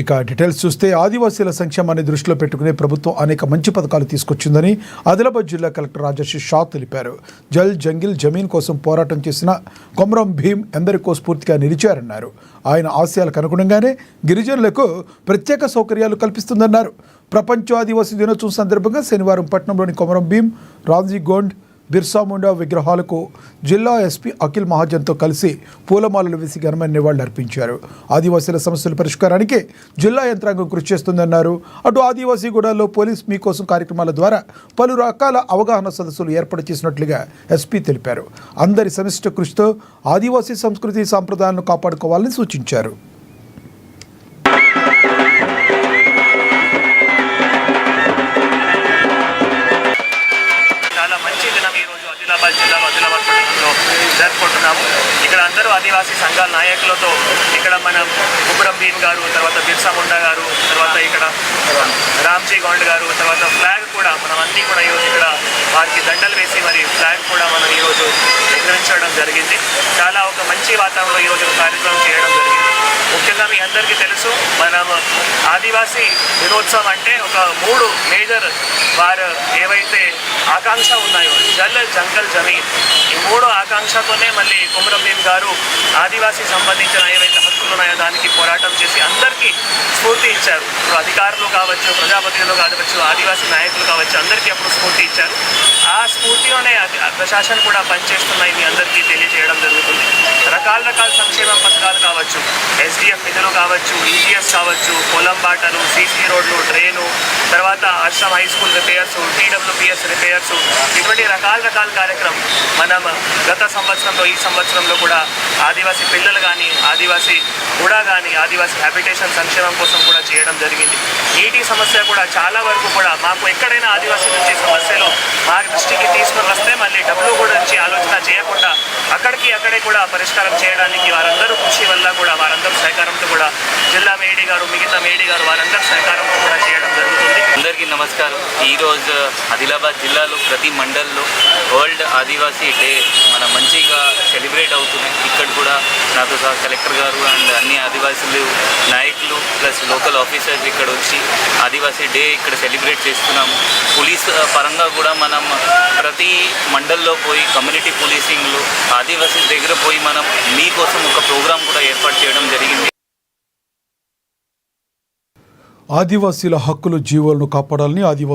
ఇక డీటెయిల్స్ చూస్తే ఆదివాసీల సంక్షేమాన్ని దృష్టిలో పెట్టుకుని ప్రభుత్వం అనేక మంచి పథకాలు తీసుకొచ్చిందని ఆదిలాబాద్ జిల్లా కలెక్టర్ రాజర్షి షా తెలిపారు. జల్ జంగిల్ జమీన్ కోసం పోరాటం చేసిన కొమరం భీం ఎందరికో స్ఫూర్తిగా నిలిచారన్నారు. ఆయన ఆశయాలకు అనుగుణంగానే గిరిజనులకు ప్రత్యేక సౌకర్యాలు కల్పిస్తుందన్నారు. ప్రపంచ ఆదివాసీ దినోత్సవం సందర్భంగా శనివారం పట్టణంలోని కొమరం భీం, రామ్జీ గోండ్, బిర్సా ముండా విగ్రహాలకు జిల్లా ఎస్పీ అఖిల్ మహాజన్తో కలిసి పూలమాలలు వేసి ఘనమైన నివాళులు అర్పించారు. ఆదివాసీల సమస్యల పరిష్కారానికి జిల్లా యంత్రాంగం కృషి చేస్తుందన్నారు. అటు ఆదివాసీ గూడాల్లో పోలీస్ మీకోసం కార్యక్రమాల ద్వారా పలు రకాల అవగాహన సదస్సులు ఏర్పాటు చేసినట్లుగా ఎస్పీ తెలిపారు. అందరి సమిష్టి కృషితో ఆదివాసీ సంస్కృతి సాంప్రదాయాలను కాపాడుకోవాలని సూచించారు. ఆదిలాబాద్ జిల్లాలో ఆదిలాబాద్ పట్టణంలో జరుపుకుంటున్నాము. ఇక్కడ అందరూ ఆదివాసీ సంఘాల నాయకులతో ఇక్కడ మన కొమరం భీం గారు, తర్వాత బిర్సా ముండా గారు, తర్వాత ఇక్కడ రామ్జీ గౌండ్ గారు, తర్వాత ఫ్లాగ్ కూడా మనం అన్నీ కూడా ఈరోజు ఇక్కడ వారికి దండలు వేసి మరి ఫ్లాగ్ కూడా మనం ఈరోజు ఎగరించడం జరిగింది. చాలా ఒక మంచి వాతావరణంలో ఈరోజు కార్యక్రమం చేయడం జరిగింది. ముఖ్యంగా మీ అందరికీ తెలుసు, మనం ఆదివాసీ దినోత్సవం అంటే ఒక 3 మేజర్ వారు ఏవైతే ఆకాంక్ష ఉన్నాయో, జల్ జంగల్ జమీన్, ఈ 3 ఆకాంక్షతోనే మళ్ళీ కొమరం భీం గారు ఆదివాసీ సంబంధించిన ఏవైతే హక్కులు ఉన్నాయో దానికి పోరాటం చేసి అందరికీ స్ఫూర్తి ఇచ్చారు. ఇప్పుడు అధికారులు కావచ్చు, ప్రజాప్రతినిధులు కావచ్చు, ఆదివాసీ నాయకులు కావచ్చు, అందరికీ అప్పుడు స్ఫూర్తి ఇచ్చారు. ఆ స్ఫూర్తిలోనే ప్రశాసన కూడా పనిచేస్తున్నాయి మీ అందరికీ తెలియజేయడం జరుగుతుంది. రకాల సంక్షేమ పథకాలు కావచ్చు, SDF నిధులు కావచ్చు, EGS కావచ్చు, పొలం బాటలు, CC రోడ్లు, డ్రైను, తర్వాత ఆశ్రమ high school repairs, TWPS repairs, ఇటువంటి రకాల కార్యక్రమం మనం గత సంవత్సరంలో ఈ సంవత్సరంలో కూడా ఆదివాసీ పిల్లలు కానీ, ఆదివాసీ కూడా కానీ, ఆదివాసీ హ్యాబిటేషన్ సంక్షేమం కోసం కూడా చేయడం జరిగింది. నీటి సమస్య కూడా చాలా వరకు కూడా మాకు ఎక్కడైనా ఆదివాసీ నుంచి సమస్యలు మా దృష్టికి తీసుకొని వస్తే మళ్ళీ డబ్బులు గురించి ఆలోచన చేయకుండా అక్కడే కూడా పరిష్కారం చేయడానికి వారందరూ కృషి వల్ల కూడా, వారందరూ సహకారంతో కూడా జిల్లా మేడీ గారు, మిగతా మేడీ గారు వారందరూ సహకారంతో కూడా చేయడం జరుగుతుంది. అందరికీ నమస్కారం. ఈరోజు ఆదిలాబాద్ జిల్లాలో ప్రతి మండల్లో వరల్డ్ ఆదివాసీ డే మన మంచిగా సెలబ్రేట్ అవుతుంది. ఇక్కడ కూడా నాతో సహా కలెక్టర్ గారు అండ్ అన్ని ఆదివాసీలు నాయకులు ప్లస్ లోకల్ ఆఫీసర్స్ ఇక్కడ వచ్చి ఆదివాసీ డే ఇక్కడ సెలబ్రేట్ చేస్తున్నాము. పోలీస్ పరంగా కూడా మనం ప్రతి మండల్లో పోయి కమ్యూనిటీ పోలీసింగ్లో ఆదివాసీ దగ్గర పోయి మనం మీకోసం ఒక ప్రోగ్రాం కూడా ఏర్పాటు చేయడం జరిగింది. ఆదివాసీల హక్కులు, జీవాలను కాపాడాలని ఆదివాసీ